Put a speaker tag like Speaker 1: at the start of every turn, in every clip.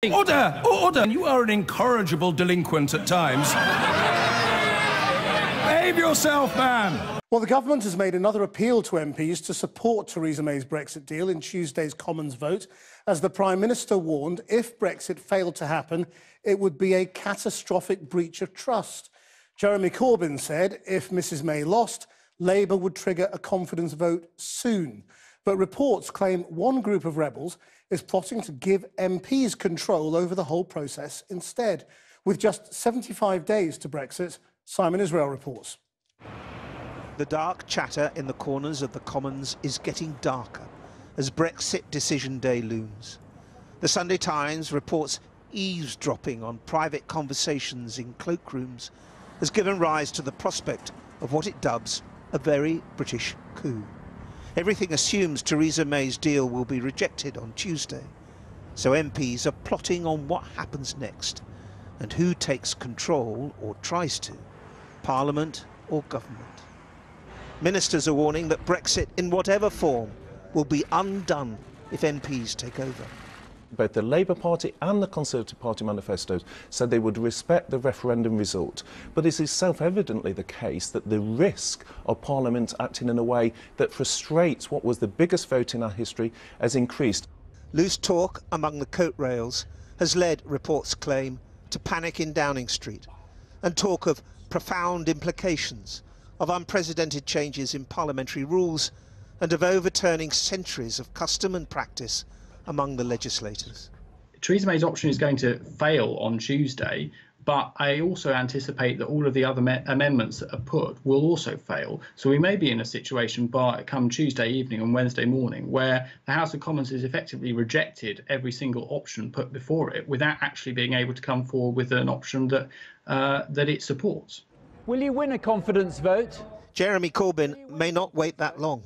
Speaker 1: Order! Order! You are an incorrigible delinquent at times. Behave yourself, man!
Speaker 2: Well, the government has made another appeal to MPs to support Theresa May's Brexit deal in Tuesday's Commons vote, as the Prime Minister warned if Brexit failed to happen, it would be a catastrophic breach of trust. Jeremy Corbyn said if Mrs May lost, Labour would trigger a confidence vote soon. But reports claim one group of rebels is plotting to give MPs control over the whole process instead. With just 75 days to Brexit, Simon Israel reports.
Speaker 3: The dark chatter in the corners of the Commons is getting darker as Brexit decision day looms. The Sunday Times reports eavesdropping on private conversations in cloakrooms has given rise to the prospect of what it dubs a very British coup. Everything assumes Theresa May's deal will be rejected on Tuesday, so MPs are plotting on what happens next and who takes control, or tries to, Parliament or government. Ministers are warning that Brexit, in whatever form, will be undone if MPs take over.
Speaker 4: Both the Labour Party and the Conservative Party manifestos said they would respect the referendum result. But it is self-evidently the case that the risk of Parliament acting in a way that frustrates what was the biggest vote in our history has increased.
Speaker 3: Loose talk among the coat rails has led, reports claim, to panic in Downing Street and talk of profound implications, of unprecedented changes in parliamentary rules and of overturning centuries of custom and practice among the legislators.
Speaker 5: Theresa May's option is going to fail on Tuesday, but I also anticipate that all of the other amendments that are put will also fail. So we may be in a situation come Tuesday evening and Wednesday morning where the House of Commons has effectively rejected every single option put before it without actually being able to come forward with an option that it supports.
Speaker 6: Will you win a confidence vote?
Speaker 3: Jeremy Corbyn may not wait that long.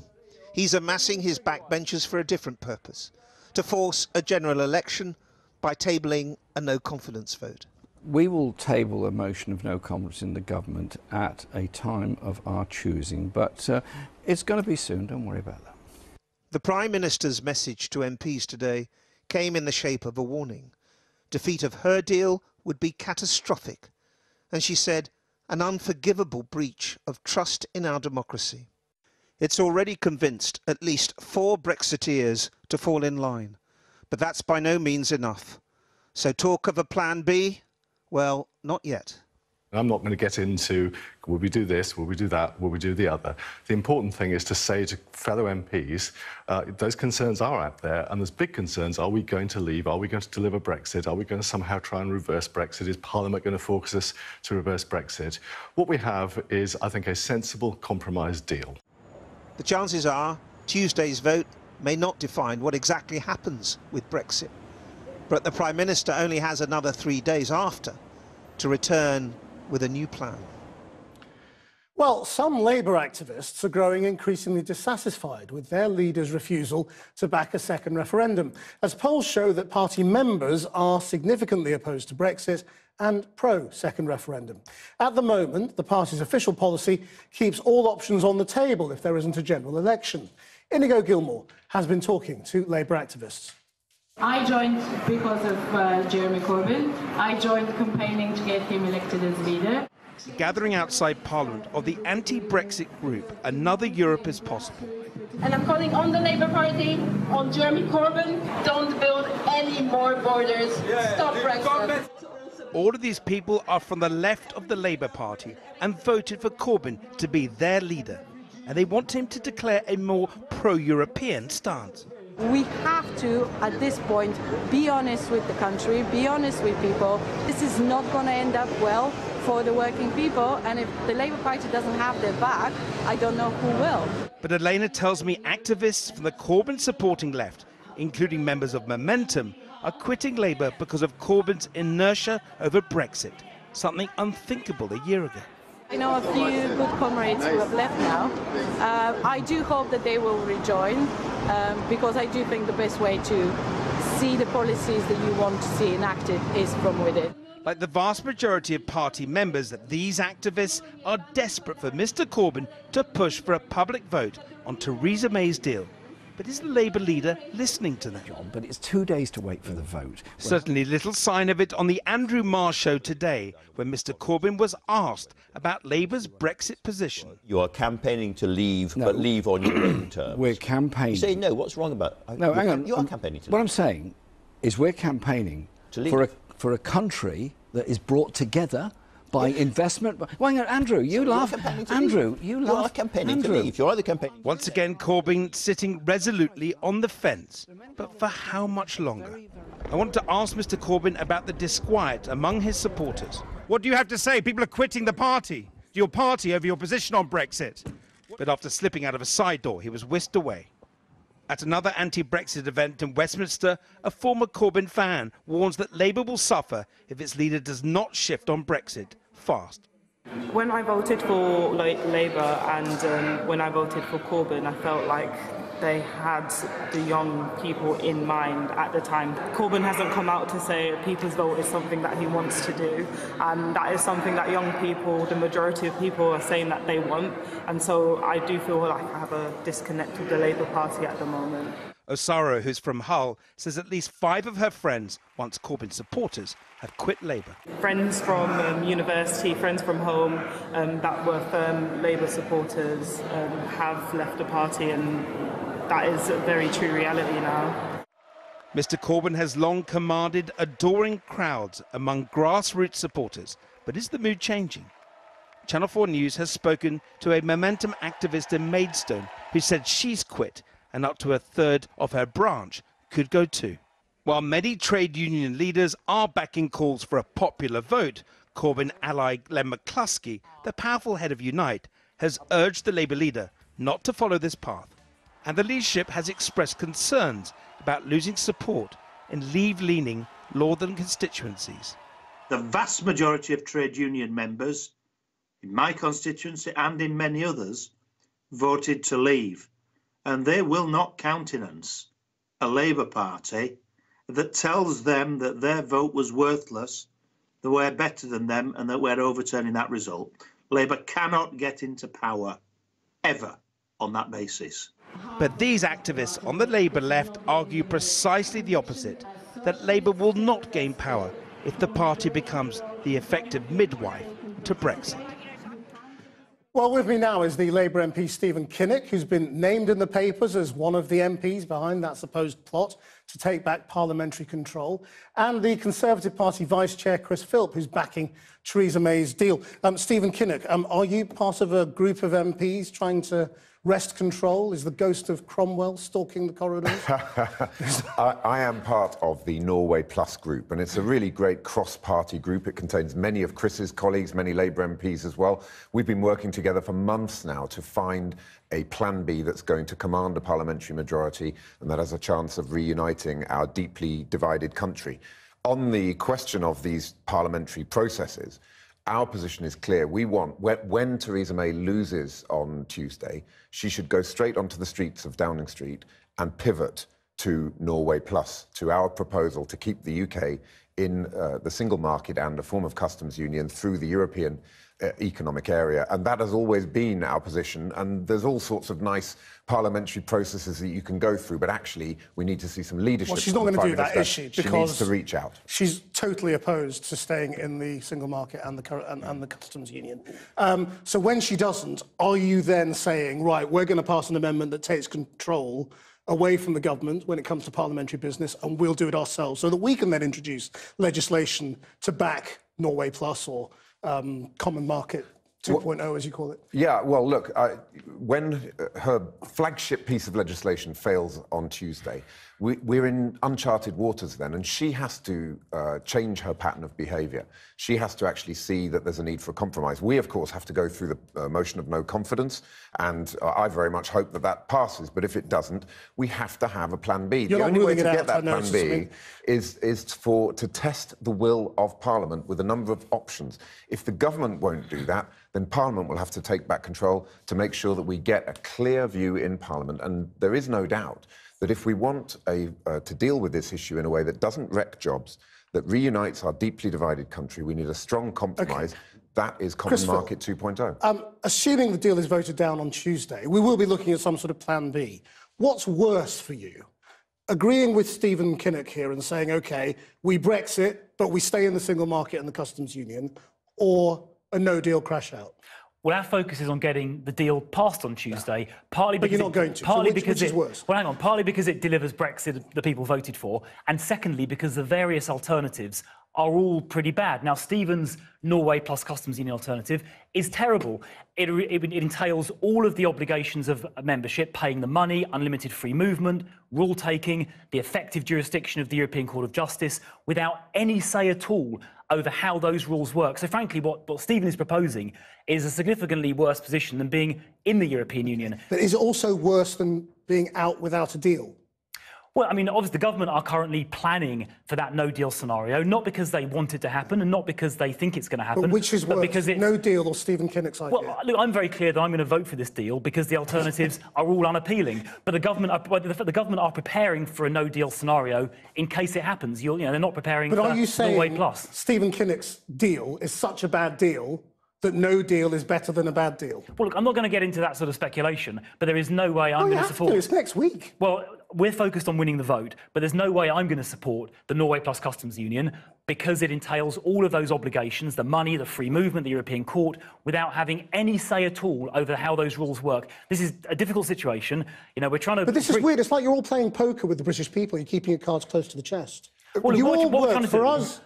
Speaker 3: He's amassing his backbenchers for a different purpose: to force a general election by tabling a no-confidence vote.
Speaker 7: We will table a motion of no confidence in the government at a time of our choosing, but it's going to be soon, don't worry about that.
Speaker 3: The Prime Minister's message to MPs today came in the shape of a warning. Defeat of her deal would be catastrophic, and she said an unforgivable breach of trust in our democracy. It's already convinced at least 4 Brexiteers to fall in line, but that's by no means enough. So talk of a plan B? Well, not yet.
Speaker 8: I'm not going to get into, will we do this, will we do that, will we do the other? The important thing is to say to fellow MPs, those concerns are out there, and there's big concerns. Are we going to leave? Are we going to deliver Brexit? Are we going to somehow try and reverse Brexit? Is Parliament going to force us to reverse Brexit? What we have is, I think, a sensible compromise deal.
Speaker 3: The chances are Tuesday's vote may not define what exactly happens with Brexit, but the Prime Minister only has another 3 days after to return with a new plan.
Speaker 2: Well, some Labour activists are growing increasingly dissatisfied with their leader's refusal to back a second referendum, as polls show that party members are significantly opposed to Brexit and pro-second referendum. At the moment, the party's official policy keeps all options on the table if there isn't a general election. Inigo Gilmore has been talking to Labour activists.
Speaker 9: I joined because of Jeremy Corbyn. I joined campaigning to get him elected as leader.
Speaker 10: Gathering outside Parliament of the anti-Brexit group, Another Europe is Possible.
Speaker 9: And I'm calling on the Labour Party, on Jeremy Corbyn, don't build any more borders, stop Brexit.
Speaker 10: All of these people are from the left of the Labour Party and voted for Corbyn to be their leader. And they want him to declare a more pro-European stance.
Speaker 11: We have to, at this point, be honest with the country, be honest with people. This is not going to end up well for the working people, and if the Labour Party doesn't have their back, I don't know who will.
Speaker 10: But Elena tells me activists from the Corbyn-supporting left, including members of Momentum, are quitting Labour because of Corbyn's inertia over Brexit, something unthinkable a year ago.
Speaker 11: I know a few good comrades who have left now. I do hope that they will rejoin, because I do think the best way to see the policies that you want to see enacted is from within.
Speaker 10: Like the vast majority of party members, these activists are desperate for Mr Corbyn to push for a public vote on Theresa May's deal. But is the Labour leader listening to them?
Speaker 7: John, but it's 2 days to wait for the vote.
Speaker 10: Certainly little sign of it on the Andrew Marr show today, when Mr Corbyn was asked about Labour's Brexit position.
Speaker 12: You are campaigning to leave, but leave on your own terms.
Speaker 7: We're campaigning.
Speaker 12: You say no, what's wrong about it?
Speaker 7: No, hang on.
Speaker 12: You are campaigning to leave.
Speaker 7: What I'm saying is we're campaigning
Speaker 12: to leave.
Speaker 7: for a country that is brought together by investment. Well, hang on, Andrew, you laugh. Andrew, you laugh.
Speaker 12: You are campaigning to leave. You're either campaigning.
Speaker 10: Once again, Corbyn sitting resolutely on the fence. But for how much longer? I want to ask Mr Corbyn about the disquiet among his supporters.
Speaker 13: What do you have to say? People are quitting the party. Your party over your position on Brexit.
Speaker 10: But after slipping out of a side door, he was whisked away. At another anti-Brexit event in Westminster, a former Corbyn fan warns that Labour will suffer if its leader does not shift on Brexit fast.
Speaker 14: When I voted for Labour and when I voted for Corbyn, I felt like they had the young people in mind at the time. Corbyn hasn't come out to say people's vote is something that he wants to do, and that is something that young people, the majority of people, are saying that they want, and so I do feel like I have a disconnect with the Labour Party at the moment.
Speaker 10: Osaro, who's from Hull, says at least 5 of her friends, once Corbyn supporters, have quit Labour.
Speaker 14: Friends from university, friends from home that were firm Labour supporters have left the party, and that is a very true reality now.
Speaker 10: Mr Corbyn has long commanded adoring crowds among grassroots supporters, but is the mood changing? Channel 4 News has spoken to a Momentum activist in Maidstone who said she's quit and up to a third of her branch could go too. While many trade union leaders are backing calls for a popular vote, Corbyn ally Glenn McCluskey, the powerful head of Unite, has urged the Labour leader not to follow this path. And the leadership has expressed concerns about losing support in leave-leaning northern constituencies.
Speaker 15: The vast majority of trade union members in my constituency and in many others voted to leave, and they will not countenance a Labour Party that tells them that their vote was worthless, that we're better than them, and that we're overturning that result. Labour cannot get into power, ever, on that basis.
Speaker 10: But these activists on the Labour left argue precisely the opposite, that Labour will not gain power if the party becomes the effective midwife to Brexit.
Speaker 2: Well, with me now is the Labour MP Stephen Kinnock, who's been named in the papers as one of the MPs behind that supposed plot to take back parliamentary control, and the Conservative Party Vice Chair Chris Philp, who's backing Theresa May's deal. Stephen Kinnock, are you part of a group of MPs trying to wrest control? Is the ghost of Cromwell stalking the corridors?
Speaker 16: I am part of the Norway Plus group, and it's a really great cross-party group. It contains many of Chris's colleagues, many Labour MPs as well. We've been working together for months now to find a plan B that's going to command a parliamentary majority and that has a chance of reuniting our deeply divided country. On the question of these parliamentary processes, our position is clear. We want, when Theresa May loses on Tuesday, she should go straight onto the streets of Downing Street and pivot to Norway Plus, to our proposal to keep the UK in the single market and a form of customs union through the European economic area. And that has always been our position. And there's all sorts of nice parliamentary processes that you can go through, but actually we need to see some leadership.
Speaker 2: Well, she's not going to do that, is she?
Speaker 16: Because she needs to reach out.
Speaker 2: She's totally opposed to staying in the single market and the customs union. So when she doesn't, are you then saying, right, we're going to pass an amendment that takes control away from the government when it comes to parliamentary business, and we'll do it ourselves, so that we can then introduce legislation to back Norway Plus or Common Market 2.0, as you call it?
Speaker 16: Yeah, well, look, when her flagship piece of legislation fails on Tuesday, we're in uncharted waters then, and she has to change her pattern of behaviour. She has to actually see that there's a need for a compromise. We, of course, have to go through the motion of no confidence, and I very much hope that that passes, but if it doesn't, we have to have a plan B.
Speaker 2: You're
Speaker 16: the only way to get that
Speaker 2: plan
Speaker 16: B is to test the will of Parliament with a number of options. If the government won't do that, then Parliament will have to take back control to make sure that we get a clear view in Parliament. And there is no doubt that if we want to deal with this issue in a way that doesn't wreck jobs, that reunites our deeply divided country, we need a strong compromise. Okay. That is Common Market 2.0.
Speaker 2: Assuming the deal is voted down on Tuesday, we will be looking at some sort of plan B. What's worse for you? Agreeing with Stephen Kinnock here and saying, OK, we Brexit, but we stay in the single market and the customs union, or a no-deal crash out?
Speaker 17: Well, our focus is on getting the deal passed on Tuesday, partly because...
Speaker 2: But you're not going to.
Speaker 17: Partly
Speaker 2: so which is worse?
Speaker 17: Well, hang on. Partly because it delivers Brexit the people voted for, and secondly, because the various alternatives are all pretty bad. Now, Stephen's Norway plus customs union alternative is terrible. It entails all of the obligations of membership, paying the money, unlimited free movement, rule-taking, the effective jurisdiction of the European Court of Justice, without any say at all over how those rules work. So, frankly, what Stephen is proposing is a significantly worse position than being in the European Union.
Speaker 2: But is it also worse than being out without a deal?
Speaker 17: Well, I mean, obviously, the government are currently planning for that no-deal scenario, not because they want it to happen and not because they think it's going to happen.
Speaker 2: But which is worse,
Speaker 17: because
Speaker 2: no deal or Stephen Kinnock's idea?
Speaker 17: Well, look, I'm very clear that I'm going to vote for this deal because the alternatives are all unappealing. But the government are preparing for a no-deal scenario in case it happens. They're not preparing for Norway plus.
Speaker 2: But are you saying Stephen Kinnock's deal is such a bad deal that no deal is better than a bad deal?
Speaker 17: Well, look, I'm not going to get into that sort of speculation, but there is no way I'm going to support...
Speaker 2: It's next week.
Speaker 17: Well, we're focused on winning the vote, but there's no way I'm going to support the Norway plus customs union because it entails all of those obligations, the money, the free movement, the European Court, without having any say at all over how those rules work. This is a difficult situation. We're trying to...
Speaker 2: But this is weird. It's like you're all playing poker with the British people. You're keeping your cards close to the chest.
Speaker 17: Well,
Speaker 2: you all
Speaker 17: what
Speaker 2: work for us.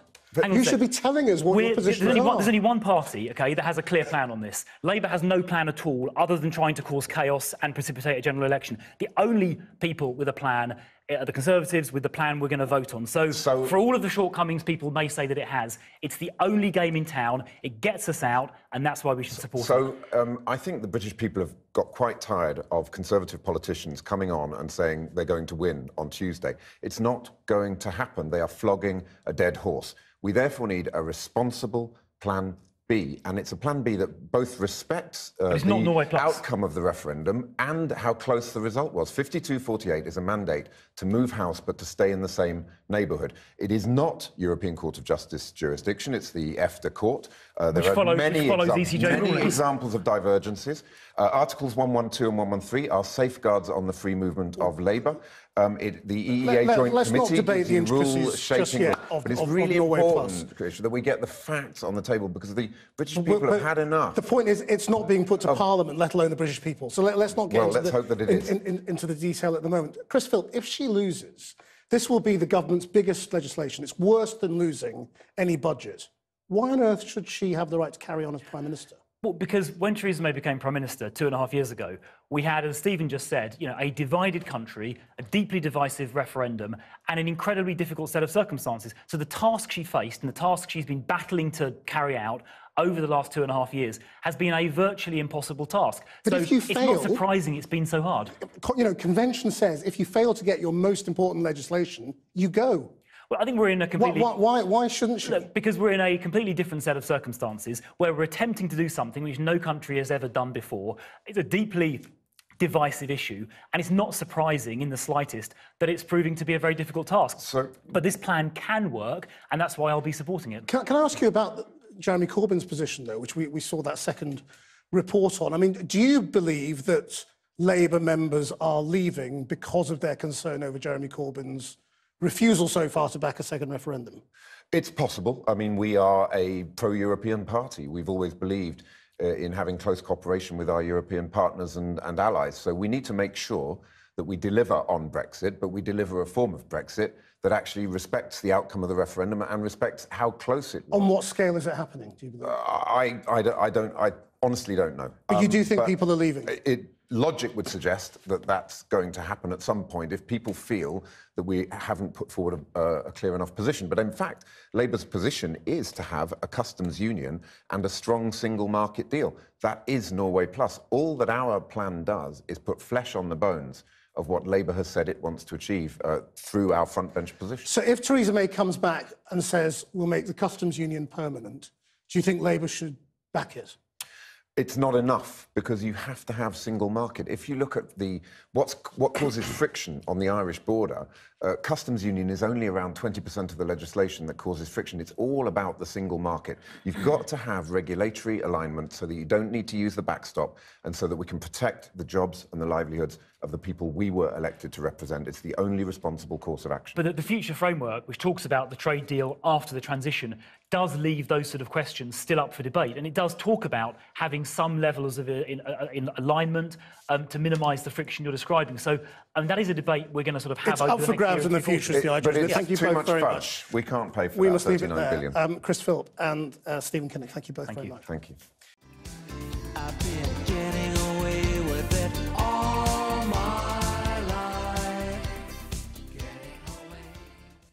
Speaker 2: You should be telling us what your position is.
Speaker 17: There's only one party, OK, that has a clear plan on this. Labour has no plan at all, other than trying to cause chaos and precipitate a general election. The only people with a plan are the Conservatives, with the plan we're going to vote on. So for all of the shortcomings people may say that it has, it's the only game in town. It gets us out, and that's why we should support it.
Speaker 16: So I think the British people have got quite tired of Conservative politicians coming on and saying they're going to win on Tuesday. It's not going to happen. They are flogging a dead horse. We therefore need a responsible plan B, and it's a plan B that both respects the outcome of the referendum and how close the result was. 52-48 is a mandate to move house but to stay in the same neighbourhood. It is not European Court of Justice jurisdiction, it's the EFTA court. There are many examples of divergences. Articles 112 and 113 are safeguards on the free movement of labour. The EEA Joint Committee is the rule-shaping, but it's really important, Chris, that we get the facts on the table because the British people have had enough.
Speaker 2: The point is, it's not being put to Parliament, let alone the British people. So let's not get into the detail at the moment. Chris Philp, if she loses, this will be the government's biggest legislation. It's worse than losing any budget. Why on earth should she have the right to carry on as Prime Minister?
Speaker 17: Well, because when Theresa May became Prime Minister 2.5 years ago, we had, as Stephen just said, a divided country, a deeply divisive referendum, and an incredibly difficult set of circumstances. So the task she faced and the task she's been battling to carry out over the last 2.5 years has been a virtually impossible task.
Speaker 2: But
Speaker 17: so
Speaker 2: if you fail,
Speaker 17: it's not surprising it's been so hard.
Speaker 2: Convention says if you fail to get your most important legislation, you go.
Speaker 17: Well, I think we're in a completely...
Speaker 2: Why shouldn't she?
Speaker 17: Because we're in a completely different set of circumstances where we're attempting to do something which no country has ever done before. It's a deeply divisive issue, and it's not surprising in the slightest that it's proving to be a very difficult task. But this plan can work, and that's why I'll be supporting it.
Speaker 2: Can I ask you about Jeremy Corbyn's position, though, which we saw that second report on? I mean, do you believe that Labour members are leaving because of their concern over Jeremy Corbyn's refusal so far to back a second referendum?
Speaker 16: It's possible. I mean, we are a pro-European party. We've always believed in having close cooperation with our European partners and allies. So we need to make sure that we deliver on Brexit, but we deliver a form of Brexit that actually respects the outcome of the referendum and respects how close it was.
Speaker 2: On what scale is it happening, do you believe?
Speaker 16: I honestly don't know.
Speaker 2: But you do think people are leaving?
Speaker 16: Logic would suggest that that's going to happen at some point if people feel that we haven't put forward a clear enough position. But in fact, Labour's position is to have a customs union and a strong single market deal. That is Norway Plus. All that our plan does is put flesh on the bones of what Labour has said it wants to achieve through our frontbench position.
Speaker 2: So if Theresa May comes back and says we'll make the customs union permanent, do you think Labour should back it?
Speaker 16: It's not enough because you have to have single market. If you look at what causes friction on the Irish border, customs union is only around 20% of the legislation that causes friction. It's all about the single market. You've got to have regulatory alignment so that you don't need to use the backstop and so that we can protect the jobs and the livelihoods of the people we were elected to represent. It's the only responsible course of action.
Speaker 17: But the future framework, which talks about the trade deal after the transition, does leave those sort of questions still up for debate. And it does talk about having some levels of in alignment to minimise the friction you're describing. So that is a debate we're going to sort of have.
Speaker 2: It's up for grabs in the future, is the idea.
Speaker 16: But it's
Speaker 2: thank you
Speaker 16: too
Speaker 2: both very much.
Speaker 16: We can't pay for
Speaker 2: we
Speaker 16: that
Speaker 2: must leave it
Speaker 16: 39
Speaker 2: there.
Speaker 16: billion.
Speaker 2: Chris Philp and Stephen Kinnock, thank you both very much.
Speaker 16: Thank you.